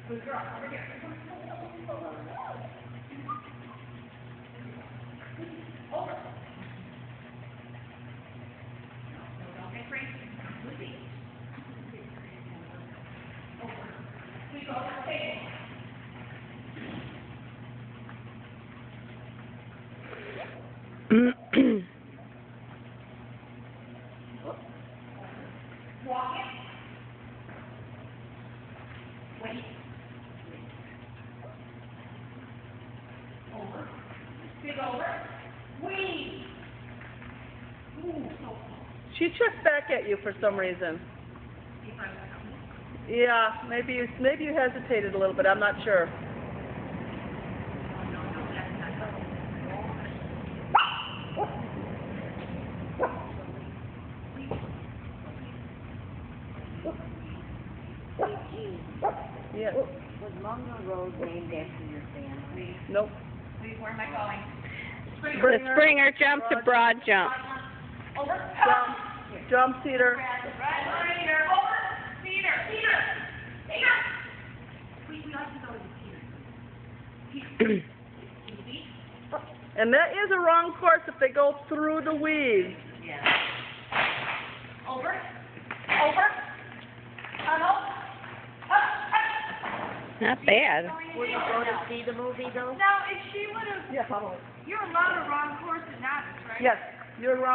Good girl. Over here. Over. No, don't get crazy. Lucy. Over. We go to the table. Walk it. Wait. Over. Big over. Wait. Ooh, so close. She checked back at you for some reason. Yeah, maybe you hesitated a little bit. I'm not sure. Yeah. Was Mungo Road named after your family? Nope. Wait, where am I going? The Springer jump to broad jump. Over. Jump, Cedar. Cedar. Over. Cedar. Cedar. Cedar. We have to go to Cedar. And that is a wrong course if they go through the weeds. Yeah. Over. Over. Tunnel. Not bad. Would you go to see the movie though? Now, if she would have, Yeah, probably. you're allowed a wrong course in Knox, right? Yes, you're wrong.